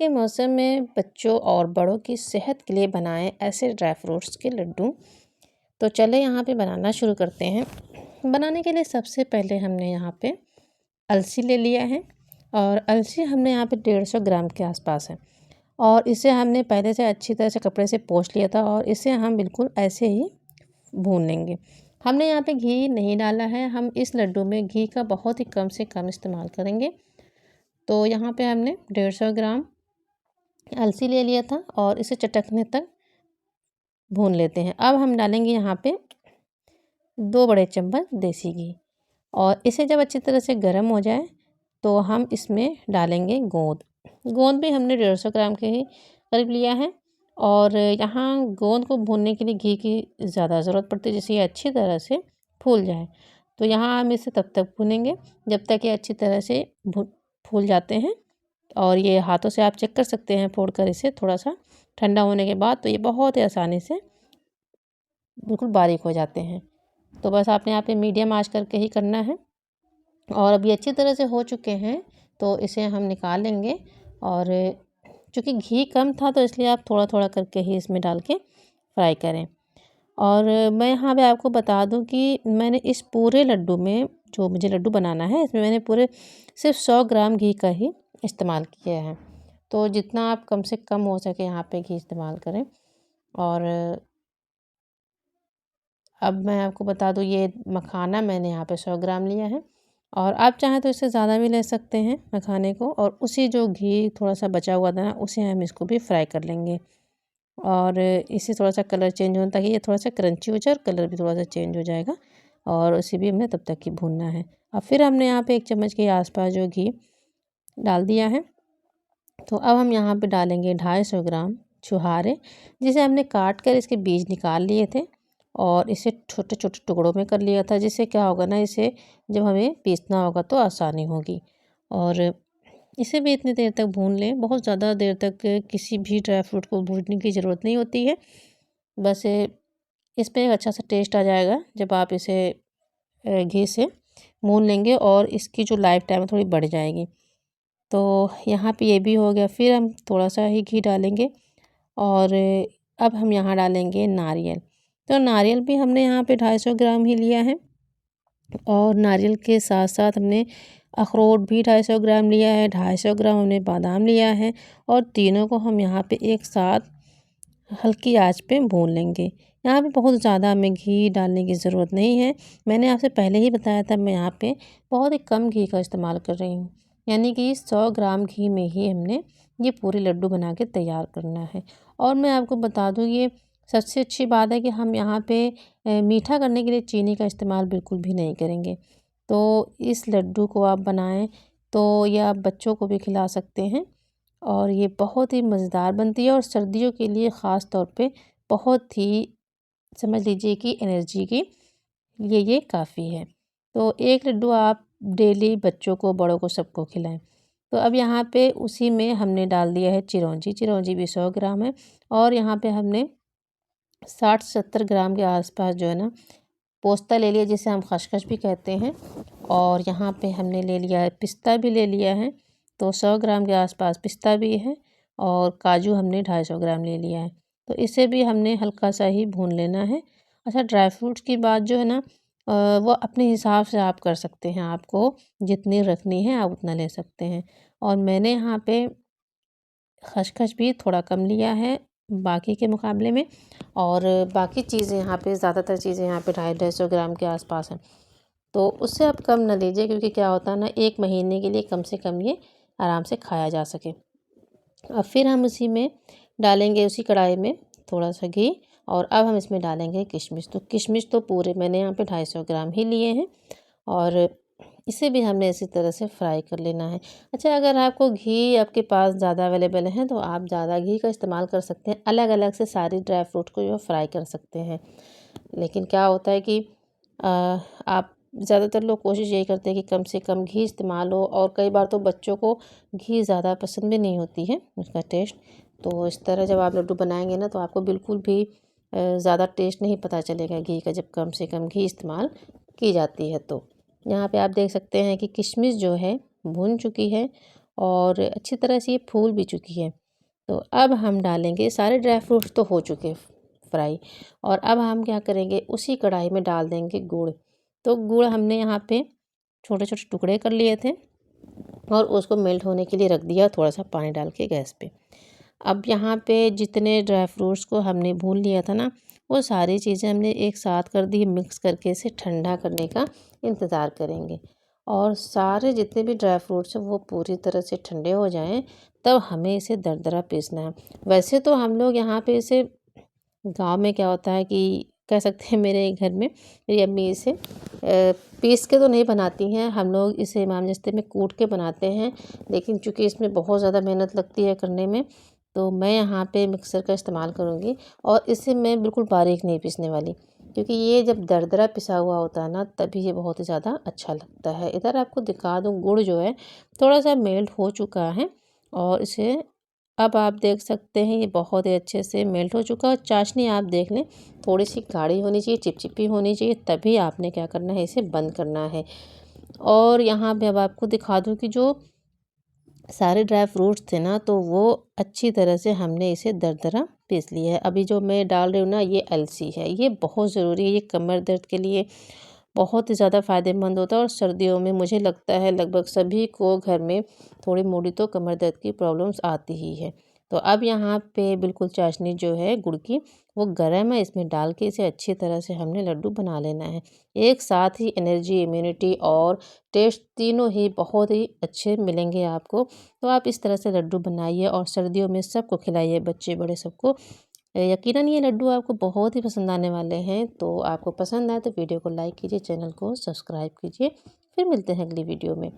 के मौसम में बच्चों और बड़ों की सेहत के लिए बनाएं ऐसे ड्राई फ्रूट्स के लड्डू। तो चले यहाँ पे बनाना शुरू करते हैं। बनाने के लिए सबसे पहले हमने यहाँ पे अलसी ले लिया है और अलसी हमने यहाँ पे 150 ग्राम के आसपास है और इसे हमने पहले से अच्छी तरह से कपड़े से पोंछ लिया था और इसे हम बिल्कुल ऐसे ही भून लेंगे। हमने यहाँ पे घी नहीं डाला है, हम इस लड्डू में घी का बहुत ही कम से कम इस्तेमाल करेंगे। तो यहाँ पे हमने 150 ग्राम अलसी ले लिया था और इसे चटकने तक भून लेते हैं। अब हम डालेंगे यहाँ पे 2 बड़े चम्मच देसी घी और इसे जब अच्छी तरह से गर्म हो जाए तो हम इसमें डालेंगे गोंद। गोंद भी हमने 150 ग्राम के ही करीब लिया है और यहाँ गोंद को भूनने के लिए घी की ज़्यादा ज़रूरत पड़ती है, जिससे ये अच्छी तरह से फूल जाए। तो यहाँ हम इसे तब तक भूनेंगे जब तक ये अच्छी तरह से फूल जाते हैं और ये हाथों से आप चेक कर सकते हैं फोड़कर इसे थोड़ा सा ठंडा होने के बाद, तो ये बहुत ही आसानी से बिल्कुल बारीक हो जाते हैं। तो बस आपने यहाँ पे मीडियम आंच करके ही करना है और अब ये अच्छी तरह से हो चुके हैं तो इसे हम निकाल लेंगे। और चूँकि घी कम था तो इसलिए आप थोड़ा थोड़ा करके ही इसमें डाल के फ्राई करें। और मैं यहाँ पे आपको बता दूँ कि मैंने इस पूरे लड्डू में, जो मुझे लड्डू बनाना है, इसमें मैंने पूरे सिर्फ 100 ग्राम घी का ही इस्तेमाल किया है। तो जितना आप कम से कम हो सके यहाँ पे घी इस्तेमाल करें। और अब मैं आपको बता दूँ, ये मखाना मैंने यहाँ पे 100 ग्राम लिया है और आप चाहें तो इससे ज़्यादा भी ले सकते हैं मखाने को। और उसी जो घी थोड़ा सा बचा हुआ था ना, उसे हम इसको भी फ्राई कर लेंगे और इससे थोड़ा सा कलर चेंज होने, ताकि ये थोड़ा सा क्रंची हो जाए और कलर भी थोड़ा सा चेंज हो जाएगा। और उसे भी हमने तब तक ही भूनना है। अब फिर हमने यहाँ पे 1 चम्मच के आसपास जो घी डाल दिया है। तो अब हम यहाँ पे डालेंगे 250 ग्राम छुहारे, जिसे हमने काट कर इसके बीज निकाल लिए थे और इसे छोटे छोटे टुकड़ों में कर लिया था, जिससे क्या होगा ना, इसे जब हमें पीसना होगा तो आसानी होगी। और इसे भी इतनी देर तक भून लें, बहुत ज़्यादा देर तक किसी भी ड्राई फ्रूट को भूनने की ज़रूरत नहीं होती है। बस इसमें एक अच्छा सा टेस्ट आ जाएगा जब आप इसे घी से भून लेंगे और इसकी जो लाइफ टाइम है थोड़ी बढ़ जाएगी। तो यहाँ पे ये भी हो गया। फिर हम थोड़ा सा ही घी डालेंगे और अब हम यहाँ डालेंगे नारियल। तो नारियल भी हमने यहाँ पे 250 ग्राम ही लिया है और नारियल के साथ साथ हमने अखरोट भी 250 ग्राम लिया है, 250 ग्राम हमने बादाम लिया है और तीनों को हम यहाँ पे एक साथ हल्की आंच पे भून लेंगे। यहाँ पे बहुत ज़्यादा हमें घी डालने की ज़रूरत नहीं है। मैंने आपसे पहले ही बताया था, मैं यहाँ पे बहुत ही कम घी का इस्तेमाल कर रही हूँ, यानी कि 100 ग्राम घी में ही हमने ये पूरे लड्डू बना के तैयार करना है। और मैं आपको बता दूँ, ये सबसे अच्छी बात है कि हम यहाँ पे मीठा करने के लिए चीनी का इस्तेमाल बिल्कुल भी नहीं करेंगे। तो इस लड्डू को आप बनाएं तो ये आप बच्चों को भी खिला सकते हैं और ये बहुत ही मज़ेदार बनती है और सर्दियों के लिए ख़ास तौर पे बहुत ही, समझ लीजिए कि एनर्जी के लिए ये काफ़ी है। तो एक लड्डू आप डेली बच्चों को, बड़ों को, सबको खिलाएं। तो अब यहाँ पे उसी में हमने डाल दिया है चिरौंजी। चिरौंजी भी 100 ग्राम है और यहाँ पे हमने 60-70 ग्राम के आसपास जो है ना पोस्ता ले लिया, जिसे हम खसखस भी कहते हैं। और यहाँ पे हमने ले लिया है पिस्ता भी ले लिया है, तो 100 ग्राम के आसपास पिस्ता भी है और काजू हमने 250 ग्राम ले लिया है। तो इसे भी हमने हल्का सा ही भून लेना है। अच्छा, ड्राई फ्रूट्स की बात जो है ना, वो अपने हिसाब से आप कर सकते हैं, आपको जितनी रखनी है आप उतना ले सकते हैं। और मैंने यहाँ पे खसखस भी थोड़ा कम लिया है बाकी के मुकाबले में और बाकी चीज़ें यहाँ पे, ज़्यादातर चीज़ें यहाँ पे 250 ग्राम के आसपास हैं। तो उससे आप कम ना लीजिए, क्योंकि क्या होता है ना, 1 महीने के लिए कम से कम ये आराम से खाया जा सके। अब फिर हम उसी में डालेंगे, उसी कढ़ाई में थोड़ा सा घी और अब हम इसमें डालेंगे किशमिश। तो किशमिश तो पूरे मैंने यहाँ पे 250 ग्राम ही लिए हैं और इसे भी हमने इसी तरह से फ्राई कर लेना है। अच्छा, अगर आपको घी आपके पास ज़्यादा अवेलेबल है तो आप ज़्यादा घी का इस्तेमाल कर सकते हैं, अलग अलग से सारी ड्राई फ्रूट को जो फ्राई कर सकते हैं। लेकिन क्या होता है कि आप, ज़्यादातर लोग कोशिश यही करते हैं कि कम से कम घी इस्तेमाल हो और कई बार तो बच्चों को घी ज़्यादा पसंद भी नहीं होती है उसका टेस्ट। तो इस तरह जब आप लड्डू बनाएंगे ना, तो आपको बिल्कुल भी ज़्यादा टेस्ट नहीं पता चलेगा घी का, जब कम से कम घी इस्तेमाल की जाती है। तो यहाँ पे आप देख सकते हैं कि किशमिश जो है भून चुकी है और अच्छी तरह से ये फूल भी चुकी है। तो अब हम डालेंगे, सारे ड्राई फ्रूट्स तो हो चुके फ्राई, और अब हम क्या करेंगे, उसी कढ़ाई में डाल देंगे गुड़। तो गुड़ हमने यहाँ पे छोटे छोटे टुकड़े कर लिए थे और उसको मेल्ट होने के लिए रख दिया थोड़ा सा पानी डाल के गैस पे। अब यहाँ पे जितने ड्राई फ्रूट्स को हमने भून लिया था ना, वो सारी चीज़ें हमने एक साथ कर दी, मिक्स करके इसे ठंडा करने का इंतज़ार करेंगे। और सारे जितने भी ड्राई फ्रूट्स हैं वो पूरी तरह से ठंडे हो जाएं, तब हमें इसे दरदरा पीसना है। वैसे तो हम लोग यहाँ पे इसे, गांव में क्या होता है कि कह सकते हैं, मेरे घर में मेरी अम्मी इसे पीस के तो नहीं बनाती हैं, हम लोग इसे इमामजस्ते में कूट के बनाते हैं। लेकिन चूँकि इसमें बहुत ज़्यादा मेहनत लगती है करने में, तो मैं यहाँ पे मिक्सर का इस्तेमाल करूँगी। और इसे मैं बिल्कुल बारीक नहीं पीसने वाली, क्योंकि ये जब दरदरा पिसा हुआ होता है ना, तभी ये बहुत ही ज़्यादा अच्छा लगता है। इधर आपको दिखा दूँ, गुड़ जो है थोड़ा सा मेल्ट हो चुका है, और इसे अब आप देख सकते हैं ये बहुत ही अच्छे से मेल्ट हो चुका है। और चाशनी आप देख लें, थोड़ी सी गाढ़ी होनी चाहिए, चिपचिपी होनी चाहिए, तभी आपने क्या करना है, इसे बंद करना है। और यहाँ पे अब आपको दिखा दूँ कि जो सारे ड्राई फ्रूट्स थे ना, तो वो अच्छी तरह से हमने इसे दरदरा पीस लिया है। अभी जो मैं डाल रही हूँ ना, ये अलसी है, ये बहुत ज़रूरी है, ये कमर दर्द के लिए बहुत ही ज़्यादा फ़ायदेमंद होता है। और सर्दियों में मुझे लगता है लगभग सभी को घर में थोड़ी मोड़ी तो कमर दर्द की प्रॉब्लम्स आती ही है। तो अब यहाँ पे बिल्कुल चाशनी जो है गुड़ की, वो गर्म है, इसमें डाल के इसे अच्छी तरह से हमने लड्डू बना लेना है। एक साथ ही एनर्जी, इम्यूनिटी और टेस्ट तीनों ही बहुत ही अच्छे मिलेंगे आपको। तो आप इस तरह से लड्डू बनाइए और सर्दियों में सबको खिलाइए, बच्चे बड़े सबको। यकीनन ये लड्डू आपको बहुत ही पसंद आने वाले हैं। तो आपको पसंद आए तो वीडियो को लाइक कीजिए, चैनल को सब्सक्राइब कीजिए। फिर मिलते हैं अगली वीडियो में।